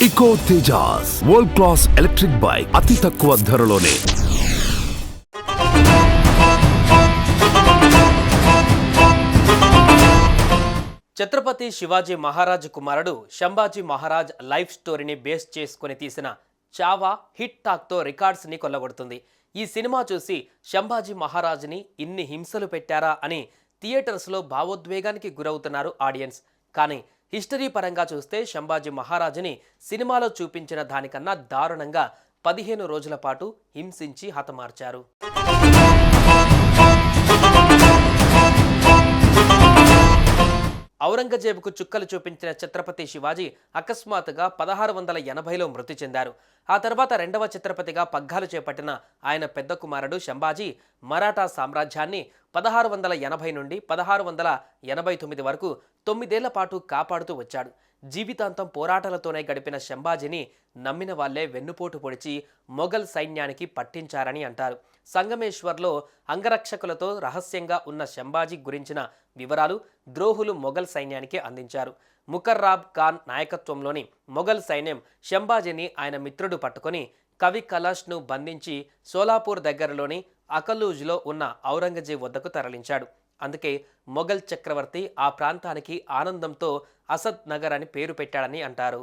Eco Tejas world class electric bike అతి తక్కువ ధరలోనే. ఛత్రపతి శివాజీ మహారాజ్ కుమారుడు శంభాజీ మహారాజ్ లైఫ్ స్టోరీని బేస్ చేసుకుని తీసిన చావా హిట్ టాక్తో రికార్డ్స్ని కొల్లగొడుతుంది. ఈ సినిమా చూసి శంభాజీ మహారాజ్ని ఇన్ని హింసలు పెట్టారా అని థియేటర్స్లో భావోద్వేగానికి గురవుతున్నారు ఆడియన్స్. కానీ హిస్టరీ పరంగా చూస్తే శంభాజీ మహారాజుని సినిమాలో చూపించిన దానికన్నా దారుణంగా 15 రోజుల పాటు హింసించి హతమార్చారు. ఔరంగజేబుకు చుక్కలు చూపించిన ఛత్రపతి శివాజీ అకస్మాత్తుగా 1680లో మృతి చెందారు. ఆ తర్వాత రెండవ ఛత్రపతిగా పగ్గాలు చేపట్టిన ఆయన పెద్ద కుమారుడు శంభాజీ మరాఠా సామ్రాజ్యాన్ని 1680 నుండి 1689 వరకు 9 ఏళ్ల పాటు కాపాడుతూ వచ్చాడు. జీవితాంతం పోరాటాలతోనే గడిపిన శంభాజీని నమ్మిన వాళ్లే వెన్నుపోటు పొడిచి మొఘల్ సైన్యానికి పట్టించారని అంటారు. సంగమేశ్వర్లో అంగరక్షకులతో రహస్యంగా ఉన్న శంభాజీ గురించిన వివరాలు ద్రోహులు మొఘల్ సైన్యానికి అందించారు. ముకర్రాబ్ ఖాన్ నాయకత్వంలోని మొఘల్ సైన్యం శంభాజీని ఆయన మిత్రుడు పట్టుకొని కవి కలాష్ను బంధించి సోలాపూర్ దగ్గరలోని అకలూజ్లో ఉన్న ఔరంగజేబ్ వద్దకు తరలించాడు. అందుకే మొఘల్ చక్రవర్తి ఆ ప్రాంతానికి ఆనందంతో అసద్ నగర్ అని పేరు పెట్టాడని అంటారు.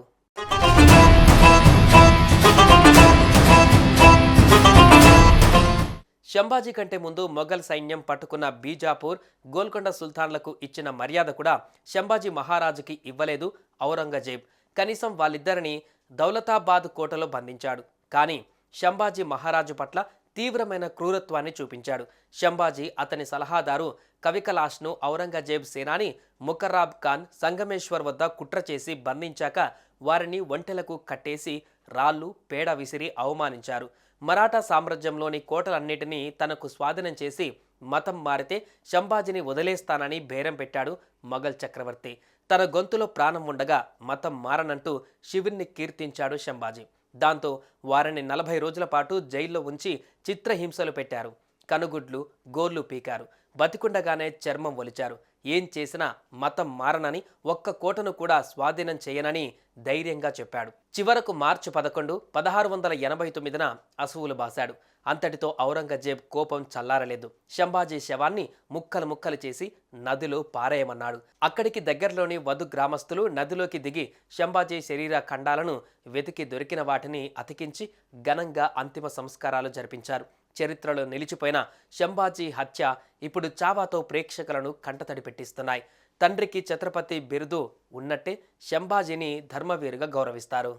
శంభాజీ కంటే ముందు మొఘల్ సైన్యం పట్టుకున్న బీజాపూర్, గోల్కొండ సుల్తాన్లకు ఇచ్చిన మర్యాద కూడా శంభాజీ మహారాజుకి ఇవ్వలేదు ఔరంగజేబ్. కనీసం వాళ్ళిద్దరిని దౌలతాబాద్ కోటలో బంధించాడు. కానీ శంభాజీ మహారాజు పట్ల తీవ్రమైన క్రూరత్వాన్ని చూపించాడు. శంభాజీ అతని సలహాదారు కవికలాష్ను ఔరంగజేబ్ సేనాని ముకర్రాబ్ ఖాన్ సంగమేశ్వర్ వద్ద కుట్ర చేసి బంధించాక వారిని ఒంటెలకు కట్టేసి రాళ్ళు పేడ విసిరి అవమానించారు. మరాఠా సామ్రాజ్యంలోని కోటలన్నిటినీ తనకు స్వాధీనం చేసి మతం మారితే శంభాజీని వదిలేస్తానని బేరం పెట్టాడు మొఘల్ చక్రవర్తి. తన గొంతులో ప్రాణం ఉండగా మతం మారనంటూ శివుణ్ణి కీర్తించాడు శంభాజీ. దాంతో వారిని 40 రోజుల పాటు జైల్లో ఉంచి చిత్రహింసలు పెట్టారు. కనుగుడ్లు, గోర్లు పీకారు. బతికుండగానే చర్మం ఒలిచారు. ఏం చేసినా మతం మారనని, ఒక్క కోటను కూడా స్వాధీనం చేయనని ధైర్యంగా చెప్పాడు. చివరకు మార్చి 11, 1689న అసువులు బాశాడు. అంతటితో ఔరంగజేబ్ కోపం చల్లారలేదు. శంభాజీ శవాన్ని ముక్కలు ముక్కలు చేసి నదిలో పారేయమన్నాడు. అక్కడికి దగ్గరలోని వధు గ్రామస్తులు నదిలోకి దిగి శంభాజీ శరీర ఖండాలను వెతికి దొరికిన వాటిని అతికించి ఘనంగా అంతిమ సంస్కారాలు జరిపించారు. చరిత్రలో నిలిచిపోయిన శంభాజీ హత్య ఇప్పుడు చావాతో ప్రేక్షకులను కంటతడి పెట్టిస్తున్నాయి. తండ్రికి ఛత్రపతి బిరుదు ఉన్నట్టే శంభాజీని ధర్మవీరుగా గౌరవిస్తారు.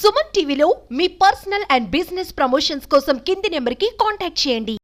సుమన్ టీవీలో మీ పర్సనల్ అండ్ బిజినెస్ ప్రమోషన్స్ కోసం కింది నెంబర్కి కాంటాక్ట్ చేయండి.